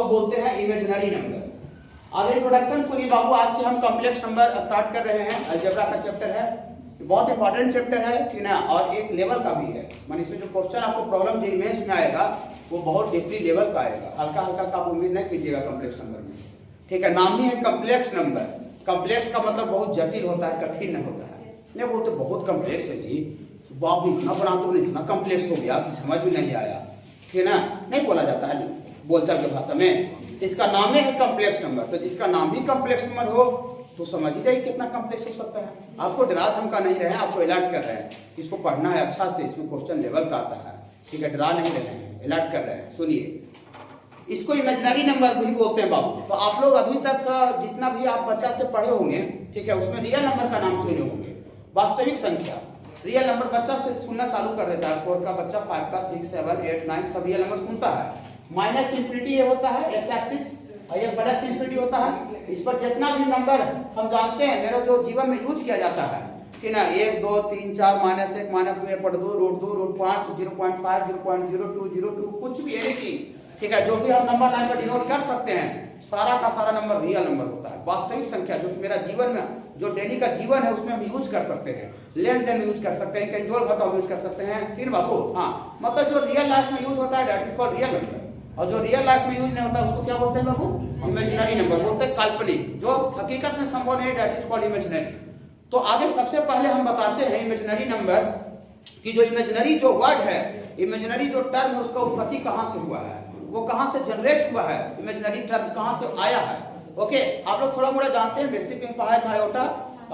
लोग बोलते हैं इमेजिनरी नंबर। अब इंट्रोडक्शन सुनिए बाबू, आज से हम कॉम्प्लेक्स नंबर स्टार्ट कर रहे हैं। अलजेब्रा का चैप्टर है, बहुत इंपॉर्टेंट चैप्टर है, ठीक ना, और एक लेवल का भी है। मान इसमें जो क्वेश्चन आपको प्रॉब्लम जो इमेज में आएगा वो बहुत डीपली लेवल का आएगा, हल्का हल्का का आप उम्मीद नहीं कीजिएगा कॉम्प्लेक्स नंबर में, ठीक है। नाम ही है कॉम्प्लेक्स नंबर। कॉम्प्लेक्स का मतलब बहुत जटिल होता है, कठिन नहीं होता है। नहीं बोलते बहुत कॉम्प्लेक्स है जी, बाप इतना बना तो इतना कॉम्प्लेक्स हो गया कि समझ में नहीं आया, ठीक है ना, नहीं बोला जाता है बोलचाल की भाषा में। इसका नाम ही है कॉम्प्लेक्स नंबर, तो जिसका नाम ही कॉम्प्लेक्स नंबर हो तो समझ ही जाइए कितना कॉम्प्लेक्स हो सकता है। आपको डरा धमका नहीं रहे हैं, आपको अलर्ट कर रहे हैं, इसको पढ़ना है अच्छा से, इसमें क्वेश्चन लेवल का आता है, ठीक है। डरा नहीं रहे हैं, अलर्ट कर रहे हैं। सुनिए, इसको इमेजिनरी नंबर भी बोलते हैं बाबू। तो आप लोग अभी तक जितना भी आप बच्चा से पढ़े होंगे, ठीक है, उसमें रियल नंबर का नाम सुने होंगे, वास्तविक संख्या। रियल नंबर बच्चा से सुनना चालू कर देता है, 4 का बच्चा, 5 का, 6, 7, 8, 9 सब रियल नंबर सुनता है। माइनस इंफिनिटी ये होता है एक्स एक्सिस, और ये प्लस इंफिनिटी होता है। इस पर जितना भी नंबर हम जानते हैं, मेरा जो जीवन में यूज किया जाता है, कि ना, 1, 2, 3, 4, -1, -2, √2, √5, 0.5, 0.02, 02, कुछ भी एनीथिंग, ठीक है, जो भी हम नंबर लाइन पर डिनोट कर सकते हैं, सारा का सारा नंबर रियल नंबर होता है। वास्तविक संख्या जो कि मेरा जीवन में जो डेली का जीवन है उसमें हम यूज कर सकते हैं, लेन देन यूज कर सकते हैं, कहीं जोड़ घटाव यूज कर सकते हैं, ठीक बाबू। हाँ, मतलब जो रियल लाइफ में यूज होता है that is called real number, और जो रियल लाइफ में यूज नहीं होता उसको क्या बोलते हैं बाबू? इमेजिनरी नंबर बोलते हैं, काल्पनिक, जो हकीकत में संभव नहीं, दैट इज कॉल्ड इमेजिनरी। तो आगे सबसे पहले हम बताते हैं इमेजिनरी नंबर की जो इमेजिनरी जो वर्ड है, इमेजिनरी जो टर्म है, उसका उत्पत्ति कहाँ से हुआ है, वो कहाँ से जनरेट हुआ है, इमेजिनरी टर्म कहाँ से आया है। ओके, आप लोग थोड़ा मोड़ा जानते हैं, बेसिक में पढ़ाया था आयोटा,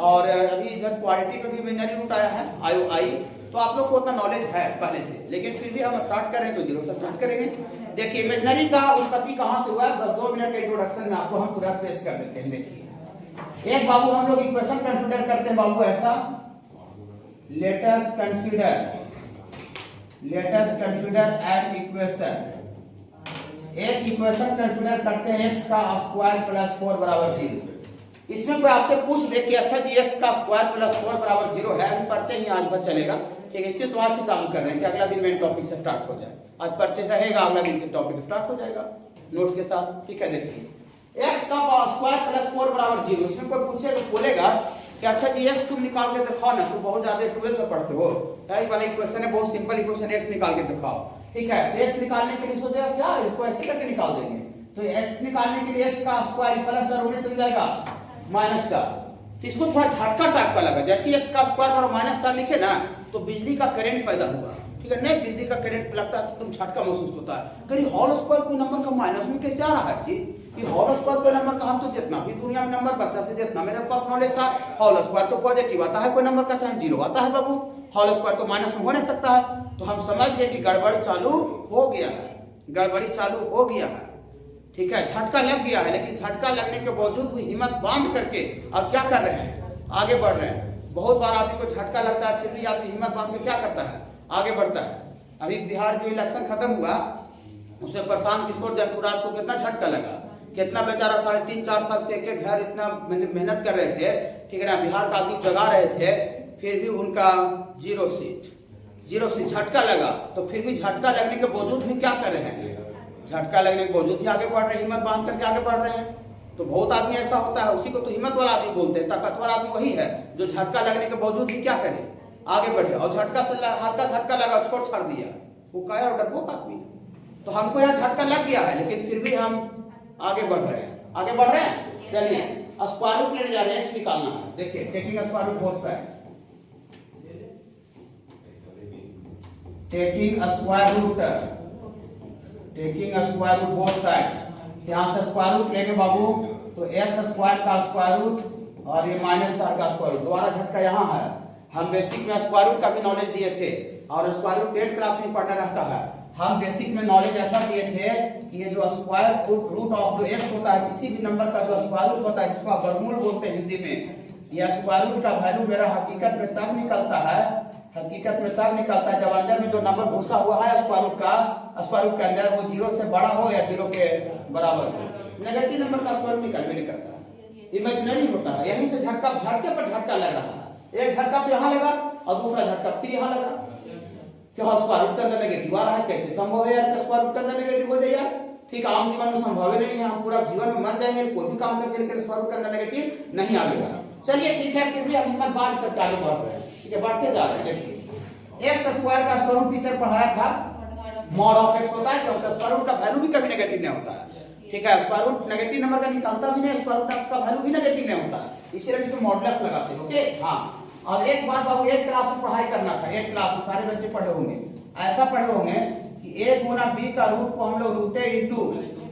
और अभी इधर क्वालिटी में भी इमेजिनरी रूट आया है IOI, तो आप लोग को उतना नॉलेज है पहले से, लेकिन फिर भी हम स्टार्ट करें तो जीरो से स्टार्ट करेंगे। देखिए इमेजिनरी का उत्पत्ति कहाँ से हुआ है, बस 2 मिनट के इंट्रोडक्शन में आपको हम पूरा पेश कर देते हैं। देखिए एक बाबू हम लोग इक्वेशन कंसीडर करते हैं बाबू ऐसा, let us consider an equation. एक इक्वेशन कंसीडर करते हैं x का स्क्वायर प्लस 4 बराबर 0। इसमें कोई आपसे पूछ दे कि अच्छा जी x का स्क्वायर प्लस 4 बराबर 0 है, अभी परिचय ही आज बस चलेगा, ठीक है। इससे तो आज से चालू कर रहे हैं कि अगला दिन मेन टॉपिक से स्टार्ट हो जाए, आज परिचय रहेगा, अगला दिन से टॉपिक स्टार्ट हो जाएगा नोट्स के साथ, ठीक है। देखिए x का स्क्वायर प्लस 4 बराबर 0, इसमें कोई पूछेगा, बोलेगा कि अच्छा जी x तुम निकाल के दिखाओ ना, तुम बहुत ज्यादा 12th में पढ़ते हो, यही वाला इक्वेशन है, बहुत सिंपल इक्वेशन, x निकाल के दिखाओ, ठीक है। तो x निकालने के लिए सोचेगा क्या, इसको ऐसे करके निकाल देंगे, तो x निकालने के लिए x का स्क्वायर प्लस 4 होने चल जाएगा -4। तो इसको थोड़ा झटका टाइप का लगा, जैसे x का स्क्वायर और -4 लिखे ना तो बिजली का करंट पैदा हुआ, ठीक है। नहीं बिजली का करंट लगता है तो तुम झटका महसूस होता है, कहीं होल स्क्वायर कोई नंबर का माइनस में कैसे आ रहा है जी, ये होल स्क्वायर कोई नंबर का, हम तो जितना भी दुनिया में नंबर बच्चा से जितना मेरे पास नॉलेज था, होल स्क्वायर तो पॉजिटिव आता है कोई नंबर का, चाहे 0 आता है बाबू, होल स्क्वायर तो माइनस में हो नहीं सकता है। तो हम समझ गए कि गड़बड़ी चालू हो गया है, गड़बड़ी चालू हो गया है, ठीक है, झटका लग गया है। लेकिन झटका लगने के बावजूद भी हिम्मत बांध करके अब क्या कर रहे हैं, आगे बढ़ रहे हैं। बहुत बार आदमी को झटका लगता है, फिर भी आदमी हिम्मत बांध के क्या करता है, आगे बढ़ता है। अभी बिहार जो इलेक्शन खत्म हुआ, उससे प्रशांत किशोर जनसुराज को कितना झटका लगा, कितना बेचारा 3.5-4 साल से एक घर इतना मेहनत कर रहे थे, ठीक है ना, बिहार का आदमी जगा रहे थे, फिर भी उनका 0 सीट झटका लगा। तो फिर भी झटका लगने के बावजूद भी क्या कर रहे हैं, झटका लगने के बावजूद भी आगे बढ़ रहे हैं, हिम्मत बांध करके आगे बढ़ रहे हैं। तो बहुत आदमी ऐसा होता है, उसी को तो हिम्मत वाला आदमी बोलते हैं। ताकतवर आदमी वही है जो झटका लगने के बावजूद भी क्या करे, आगे बढ़े, और झटका से हल्का झटका लगा छोड़ छाड़ दिया, वो काया और डरपोक आदमी। तो हमको यहाँ झटका लग गया है, लेकिन फिर भी हम आगे बढ़ रहे हैं, आगे बढ़ रहे हैं। चलिए स्क्वायर रूट लेने जा रहे हैं, निकालना है। देखिए taking square root both side, taking square root both sides. यहाँ से स्क्वायर रूट लेंगे बाबू, तो x स्क्वायर का स्क्वायर रूट और ये -4 का स्क्वायर रूट, दोबारा झटका यहाँ है। हम बेसिक में स्क्वायर रूट का भी नॉलेज दिए थे, और स्क्वायर रूट 8th क्लास में पढ़ना रहता है। हम बेसिक में नॉलेज ऐसा दिए थे कि ये जो स्क्वायर रूट ऑफ जो x होता है, किसी भी नंबर का जो स्क्वायर रूट होता है, जिसको आप वर्गमूल बोलते हैं हिंदी में, यह स्क्वायर रूट का वैल्यू मेरा हकीकत में तब निकलता है, जब अंदर में जो नंबर घुसा हुआ है स्क्वायर रूट के अंदर, वो 0 से बड़ा हो या 0 के बराबर हो। नेगेटिव नंबर का स्क्वायर रूट निकलने नहीं करता, इमेजिनरी होता है। यहीं से झटके पर झटका लग रहा है, एक झटका तो यहाँ लगा और दूसरा झटका फिर यहाँ लगा, क्यों स्क्वायर रूट के अंदर नेगेटिव आ रहा है, कैसे संभव है यार स्क्वायर रूट के अंदर नेगेटिव हो जाए यार, ठीक आम जीवन में संभव ही नहीं है, हम पूरा जीवन में मर जाएंगे कोई भी काम करके, लेकिन स्क्वायर रूट के अंदर नेगेटिव नहीं आएगा। चलिए ठीक है, फिर भी हम हिम्मत बांध करके आगे बढ़ रहे हैं, ठीक है, बढ़ते जा रहे हैं। देखिए एक्स स्क्वायर का स्क्वायर रूट टीचर पढ़ाया था, मॉड ऑफ एक्स होता है, क्योंकि स्क्वायर रूट का वैल्यू भी कभी नेगेटिव नहीं होता है, ठीक है, स्क्वायर रूट नेगेटिव नंबर का निकलता भी नहीं, स्क्वायर रूट का वैल्यू भी नेगेटिव नहीं होता है, इसीलिए इसमें मॉडुलस लगाते हैं। ओके हाँ, और एक बात आपको 8 क्लास में पढ़ाई करना था, 8 क्लास में सारे बच्चे पढ़े होंगे, ऐसा पढ़े होंगे कि a गुना b का रूट को हम लोग root a into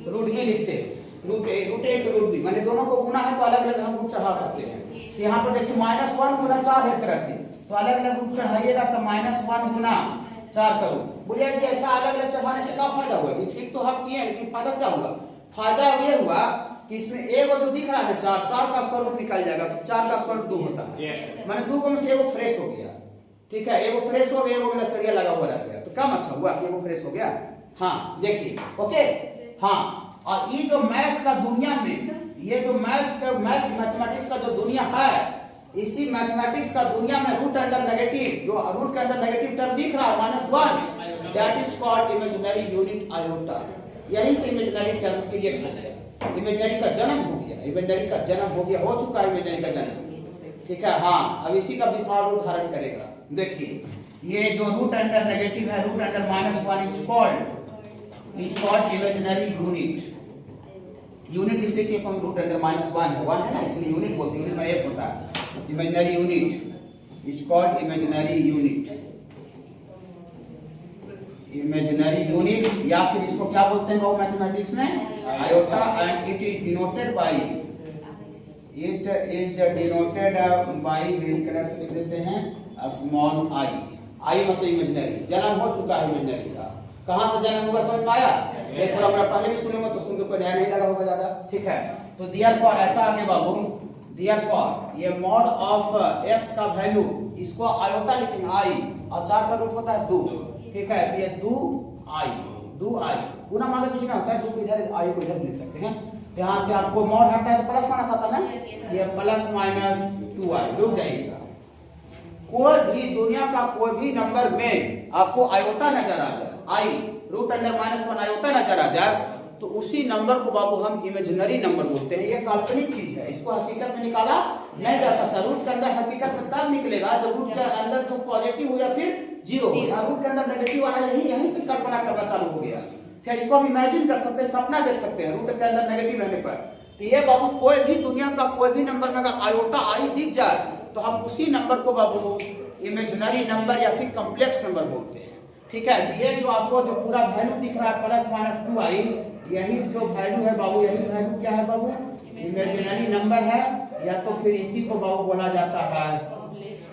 root b लिखते हैं, root a into root b, माने दोनों को गुना है तो अलग अलग हम रूट चढ़ा सकते हैं। तो यहाँ पर देखिए -1 गुना 4 है तरह से, तो अलग अलग रूट चढ़ाइएगा तो -1 गुना 4 करो। बोलिए जी ऐसा अलग अलग चढ़ाने से क्या फायदा हुआ जी? ठीक तो हम किए, लेकिन फायदा क्या हुआ? फायदा ये हुआ कि इसमें एगो जो दिख रहा है 4 का स्क्वायर रूट निकल जाएगा, 4 का स्क्वायर रूट 2 होता है, माने 2 में से एगो फ्रेश हो गया, ठीक है, एगो फ्रेश हो गया, एगो में सरिया लगा हुआ रह गया, तो काम अच्छा हुआ कि एगो फ्रेश हो गया। हाँ देखिए ओके हाँ, और ये जो मैथ का दुनिया में, ये जो मैथमेटिक्स का जो दुनिया है, इसी मैथमेटिक्स का दुनिया में रूट अंडर नेगेटिव, जो रूट के अंदर नेगेटिव टर्म दिख रहा है -1, that is called imaginary unit iota. यही से इमेजिनरी टर्म क्रिएट हो गया, इमेजिनरी का जन्म हो गया, इमेजिनरी का जन्म हो गया, हो चुका है इमेजिनरी का जन्म, ठीक है हाँ। अब इसी का विशाल रूप धारण करेगा। देखिए ये जो रूट अंडर नेगेटिव है, root under -1 is called imaginary unit. Unit इसलिए कि कोई रूट अंडर -1 है, 1 है ना, इसलिए यूनिट बोलते हैं, यूनिट में एक होता है। Imaginary unit is called imaginary unit, imaginary unit, या फिर इसको क्या बोलते हैं वो मैथमेटिक्स में? Iota, and it is denoted by, it is denoted by, green colour से लिख देते हैं स्मॉल आई। आई मतलब इमेजिनरी, जन्म हो चुका है इमेजिनरी का। कहां से जन्म हुआ समझ में आया? ये थोड़ा हमरा पहले भी सुनेंगे तो सुन के कोई नया नहीं लगा होगा ज्यादा, ठीक है। तो देयरफॉर ऐसा आगे बाबू, देयरफॉर ये मॉड ऑफ x का वैल्यू, इसको आयोटा लिखेंगे आई, और 4 का रूट होता है 2, ठीक है, तो ये 2 आई गुना मांगे कुछ नहीं होता है, 2 को इधर आई को इधर लिख सकते हैं। यहाँ से आपको मॉड हटता है तो प्लस माइनस आता है ना, ये +-2i रुक जाइएगा। कोई भी दुनिया का कोई भी नंबर में आपको आयोटा नजर आ जाए, आई रूट अंडर -1 आयोटा नजर आ जाए, तो उसी नंबर को बाबू हम इमेजिनरी नंबर बोलते हैं। ये काल्पनिक चीज है, इसको हकीकत में निकाला नहीं जा सकता। रूट के अंदर हकीकत में तब निकलेगा जब रूट के अंदर जो पॉजिटिव हो या फिर जीरो हो, या रूट के अंदर नेगेटिव वाला यहीं से कल्पना करना चालू हो गया। क्या इसको हम इमेजिन कर सकते हैं, सपना देख सकते हैं रूट के अंदर नेगेटिव रहने पर। तो ये बाबू कोई भी दुनिया का कोई भी नंबर में अगर आयोटा आई दिख जाए तो हम उसी नंबर को बाबू इमेजिनरी नंबर या फिर कॉम्प्लेक्स नंबर बोलते हैं, ठीक है। ये जो आपको जो पूरा वैल्यू दिख रहा है +-2i, यही जो वैल्यू है बाबू, यही वैल्यू क्या है बाबू? इमेजिनरी नंबर है, या तो फिर इसी को बाबू बोला जाता है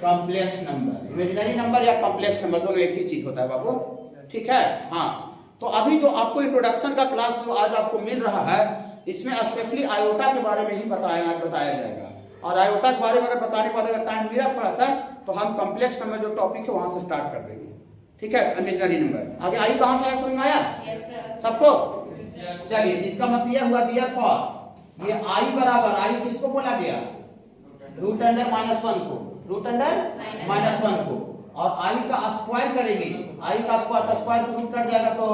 कॉम्प्लेक्स नंबर। इमेजिनरी नंबर या कॉम्प्लेक्स नंबर दोनों एक ही चीज होता है बाबू, ठीक है हाँ। तो अभी जो आपको इंट्रोडक्शन का क्लास जो आज आपको मिल रहा है, इसमें स्पेशली आयोटा के बारे में ही बताया जाएगा। और आयोटा के बारे में अगर बताने का अगर टाइम मिला थोड़ा सा, तो हम कॉम्प्लेक्स नंबर जो टॉपिक है वहां से स्टार्ट कर देंगे, ठीक है। इमेजिनरी नंबर आगे आई कहां से आया समझ में आया सबको? चलिए इसका मतलब यह हुआ देयरफॉर ये आई बराबर, आई किसको बोला गया? रूट अंडर -1 को, रूट अंडर -1 को, और आई का स्क्वायर करेंगे, आई का स्क्वायर से रूट कट जाएगा तो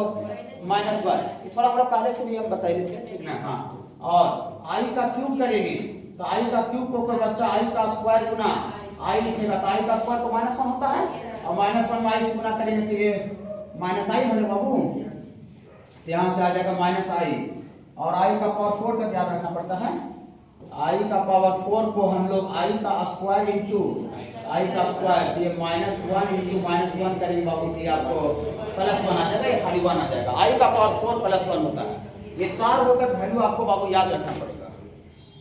-1। थोड़ा थोड़ा पहले से भी हम बता देते हैं, ठीक ना हाँ। और आई का क्यूब करेंगे, तो आई का क्यूब को कोई बच्चा आई का स्क्वायर गुना आई लिखेगा, तो आई का स्क्वायर तो -1 होता है, और -1 में आई से गुना करेंगे तो ये -i हो जाएगा बाबू, यहाँ से आ जाएगा -i। और आई का पावर 4 तक याद रखना पड़ता है, आई का पावर 4 को हम लोग आई का स्क्वायर इंटू आई का स्क्वायर, ये -1 इंटू -1 करेंगे बाबू, ये आपको +1 आ जाएगा, ये खाली 1 आ जाएगा। आई का पावर 4 +1 होता है। ये 4 होकर वैल्यू आपको बाबू याद रखना पड़ेगा,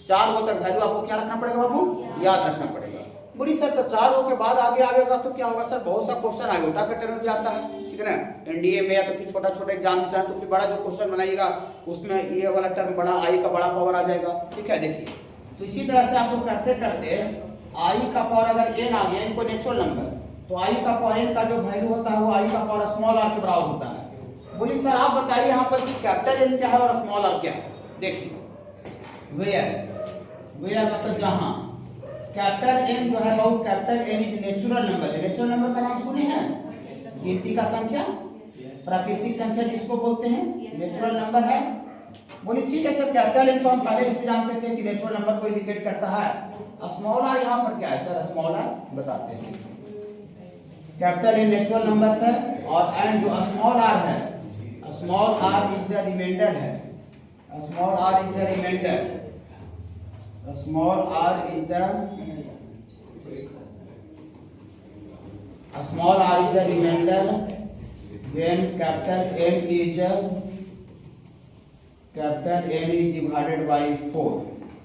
4 होकर वैल्यू आपको क्या रखना पड़ेगा बाबू? याद रखना पड़ेगा। बोली सर तो 4 हो के बाद आगे आएगा तो क्या होगा? सर बहुत सा क्वेश्चन आयोटा के टर्म में आता है, ठीक है ना, एनडीए में, या तो फिर छोटा छोटा एग्जाम में चाहे तो फिर बड़ा जो क्वेश्चन बनाइएगा उसमें ये वाला टर्म बड़ा, आई का बड़ा पावर आ जाएगा, ठीक है। देखिए तो इसी तरह से आपको करते करते आई का पावर अगर n आ गया, n को नेचुरल नंबर, तो आई का पावर n का जो वैल्यू होता है वो आई का पावर स्मॉल r के बराबर होता है। बोली सर आप बताइए यहाँ पर कैपिटल n क्या है और स्मॉल r क्या है? देखिए वेयर मतलब जहां, कैपिटल n जो है capital n is natural number है। नेचुरल नंबर का नाम सुने हैं? गिनती का संख्या, प्राकृतिक संख्या जिसको बोलते हैं नेचुरल नंबर है। बोलिए ठीक है सर, कैपिटल एन तो हम पहले से जानते थे कि नेचुरल नंबर को इंडिकेट करता है। स्मॉल आर यहाँ पर क्या है सर? स्मॉल आर बताते हैं। कैपिटल एन नेचुरल नंबर्स है और एन जो स्मॉल आर है, small r is the reminder है। Small r is the reminder, small r is the small r is the remainder when capital N is divided by 4।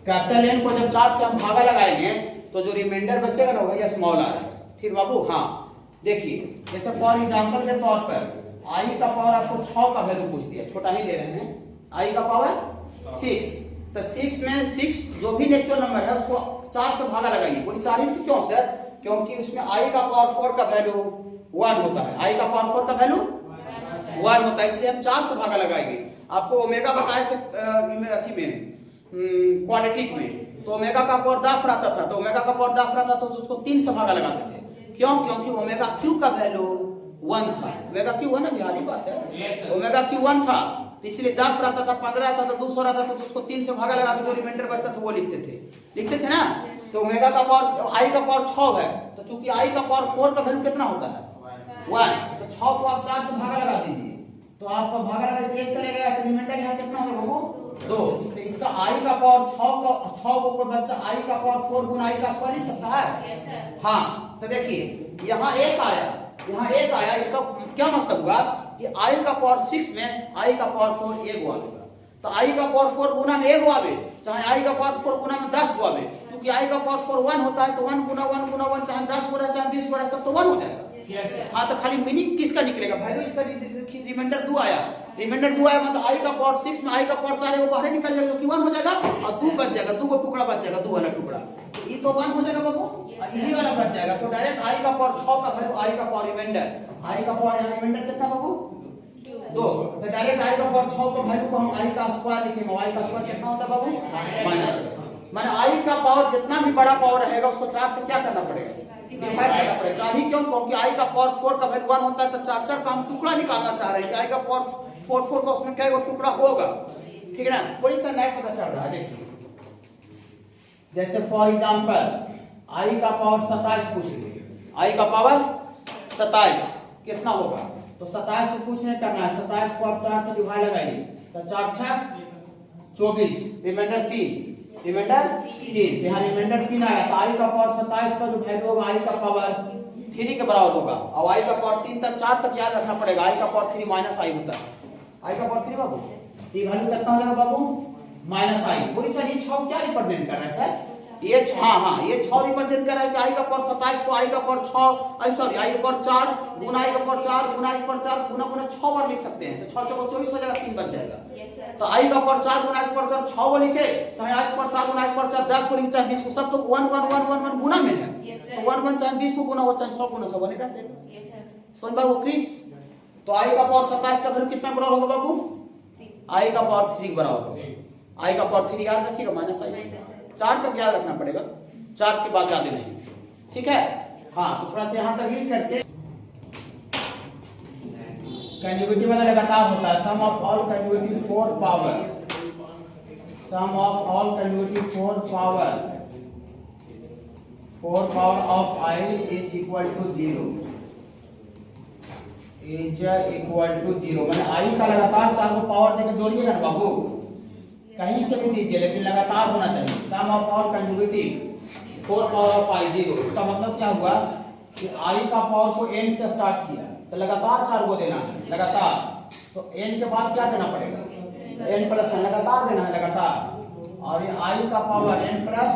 Capital N को जब 4 से हम भागा लगाएंगे तो जो रिमाइंडर बचेगा ना वही स्मॉल r है। फिर बाबू हाँ देखिए, जैसे फॉर एग्जांपल के तौर पर i का पावर आपको 6 का वैल्यू पूछ दिया, छोटा ही ले रहे हैं, i का पावर 6, तो 6 में 6 जो भी नेचुरल नंबर है उसको 4 से भागा लगाइए। बोली 4 से क्यों सर? क्योंकि उसमें i का पावर 4 का वैल्यू 1 होता है, i का पावर 4 का वैल्यू 1 होता है, इसलिए हम 4 से भागा लगाएंगे। आपको ओमेगा बताए थे अथी में क्वाड्रेटिक में, तो ओमेगा का पावर 10 रहता था, तो ओमेगा का पावर 10 रहता तो उसको 3 से भागा लगाते थे। क्यों? क्योंकि ओमेगा क्यू का वैल्यू 1 था। ओमेगा क्यू 1 ना, बिहारी बात है, ओमेगा क्यू 1 था, तो इसलिए 10 रहता था, 15 रहता था, 200 रहता था, तो उसको 3 से भागा लगाते जो रिमाइंडर बचता था वो लिखते थे ना। तो ओमेगा का पावर i का पावर 6 है, तो चूंकि i का पावर 4 का वैल्यू कितना होता है 1, तो 6 को आप 4 से भागा लगा दीजिए, तो आपका भागा लगा 1 से लगेगा, तो रिमाइंडर यहाँ कितना होगा वो 2। तो इसका i का पावर 6 को कोई बच्चा i का पावर 4 गुना i का स्क्वायर लिख सकता है? हाँ, तो देखिए यहाँ 1 आया, इसका क्या मतलब हुआ कि i का पावर 6 में i का पावर 4 1 हुआ, तो i का पावर 4 गुना में 1 हुआ, चाहे i का पावर 4 गुना में 10 हुआ, क्योंकि i का पावर 4 1 होता है, तो 1 गुना 1 गुना 1 चाहे 10 हो रहा है चाहे 20 हो रहा है सब तो 1 हो जाएगा। हाँ, तो खाली मीनिंग किसका निकलेगा? वैल्यू इसका रिमाइंडर 2 आया, रिमाइंडर 2 आया मतलब i का पावर 6 में i का पावर 4 है वो बाहर निकल जाएगा, जो कि 1 हो जाएगा, और 2 बच जाएगा, 2 को टुकड़ा बच जाएगा, 2 वाला टुकड़ा, ये तो 1 हो जाएगा बाबू, यही वाला बच जाएगा। तो डायरेक्ट i का पावर 6 का वैल्यू i का पावर रिमाइंडर, i का पावर यहाँ रिमाइंडर कितना बाबू 2, तो डायरेक्ट i का पावर 6 का वैल्यू को हम i का स्क्वायर लिखेंगे, y का स्क्वायर कितना होता है बाबू माइनस, माने i का पावर जितना भी बड़ा पावर रहेगा उसको 4 से क्या करना पड़ेगा? डिवाइड करना पड़ेगा। चाहिए क्यों? क्योंकि i का पावर 4 का वैल्यू 1 होता है, तो 4 का हम टुकड़ा निकालना चाह रहे हैं कि i का पावर 4 का उसमें क्या टुकड़ा होगा, ठीक है ना? कोई सा नहीं पता चल रहा है। देखिए जैसे फॉर एग्जांपल i का पावर 27 पूछ लिए, i का पावर 27 कितना होगा, तो 27 को कुछ नहीं करना है, 27 को आप 4 से डिवाइड लगाइए, तो 4 6 24, रिमाइंडर 3, यहाँ रिमाइंडर 3 आया, तो i का पावर 27 का जो वैल्यू होगा i का पावर 3 के बराबर होगा, और i का पावर 3 तक 4 तक याद रखना पड़ेगा, i का पावर 3 माइनस i होता है, i का पावर 3 बाबू ये वैल्यू कितना हो जाएगा बाबू माइनस i। बोली सर ये 6 क्या रिप्रेजेंट कर रहा है सर? ये हाँ ये 6 रिप्रेजेंट कर रहा है कि i का पावर 27 को i का पावर 6 सॉरी i का पावर 4 गुना i का पावर 4 गुना i का पावर 4 गुना 6 बार लिख सकते हैं, तो 6 को 24 हो जाएगा, 3 बच जाएगा। तो i का पावर 4 गुना i का पावर 4 6 को लिखे, चाहे i का पावर 4 गुना i का पावर 4 10 को लिखे, चाहे 20 को, सब तो 1 1 1 1 1 गुना में है, तो 1 1 चाहे 20 को गुना हो चाहे 100 गुना 100 बनेगा। सुन बाबू क्रिस, तो i का पावर 27 का वैल्यू कितना बराबर होगा बाबू? i का पावर 3 बराबर होगा, i का पावर 3 याद रखिएगा माइनस i, 4 तक याद रखना पड़ेगा, 4 के बाद ज्यादा नहीं, ठीक है? हाँ, तो थोड़ा सा यहाँ तक लिख करके कंजुगेटिव वाला लगातार होता है, sum of all conjugative 4 power, sum of all conjugative 4 power of i is equal to 0, is equal to 0, माने i का लगातार 4 को पावर देके जोड़िएगा ना बाबू, कहीं से भी दीजिए लेकिन लगातार होना चाहिए। Sum of all conjugative 4 power of i 0, इसका मतलब क्या हुआ कि i का पावर को n से स्टार्ट किया, तो लगातार 4 को देना है लगातार, तो n के बाद क्या देना पड़ेगा? n प्लस 1 लगातार देना है लगातार, और ये i का पावर n प्लस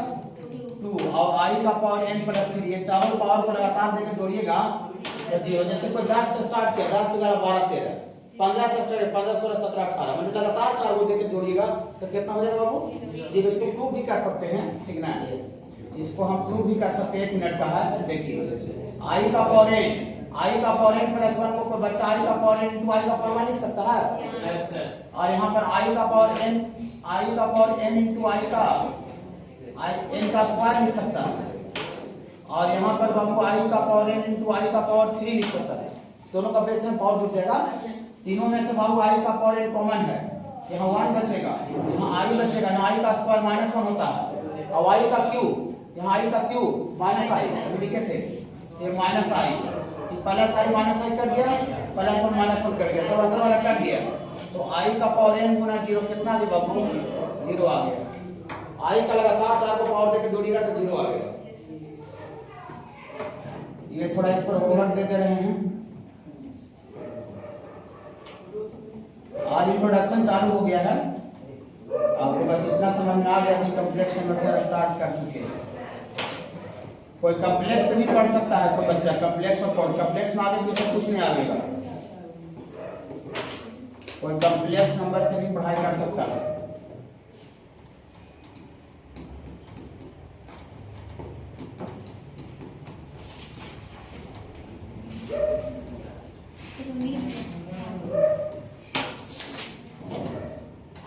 2 और i का पावर n प्लस 3, ये चारों पावर को लगातार देकर जोड़िएगा तो 0। जैसे कोई 10 से स्टार्ट किया, 10 11 12 13 15 से स्टार्ट 15 16 17 18, मतलब लगातार 4 को देकर जोड़िएगा तो कितना हो जाएगा बाबू? 0। इसको प्रूव भी कर सकते हैं, ठीक ना? इसको हम प्रूव भी कर सकते हैं, 1 मिनट का है। देखिए i का पावर n प्लस 1 को कोई बच्चा i का पावर n into i का पावर 1 लिख सकता है, और यहाँ पर i का पावर n into i का n का स्क्वायर लिख सकता है, और यहाँ पर बाबू i का पावर n into i का पावर 3 लिख सकता है, दोनों का बेस में पावर जुड़ जाएगा तीनों में से बाबू आई का पावर n कॉमन है, यहाँ 1 बचेगा, यहाँ आई बचेगा, यहाँ आई का स्क्वायर -1 होता है, और आई का क्यूब, यहाँ आई का क्यूब माइनस आई अभी लिखे थे, ये minus I, plus I minus I cut गया, +1 -1 कट गया, सब अंदर वाला कट गया, तो आई का पावर n गुना 0 कितना आ गया बाबू? 0 आ गया। आई का लगातार 4 को पावर देके जोड़िएगा तो 0 आ गया। ये थोड़ा इस पर होमवर्क दे रहे हैं। आज इंट्रोडक्शन चालू हो गया है, आपको बस इतना समझ में आ गया कि कॉम्प्लेक्स नंबर से स्टार्ट कर चुके हैं। कोई कॉम्प्लेक्स से भी पढ़ सकता है कोई बच्चा, कॉम्प्लेक्स और कॉम्प्लेक्स में आगे पीछे कुछ नहीं आएगा, कोई कॉम्प्लेक्स नंबर से भी पढ़ाई कर सकता है।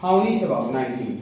हाँ 19 से बाबू 19।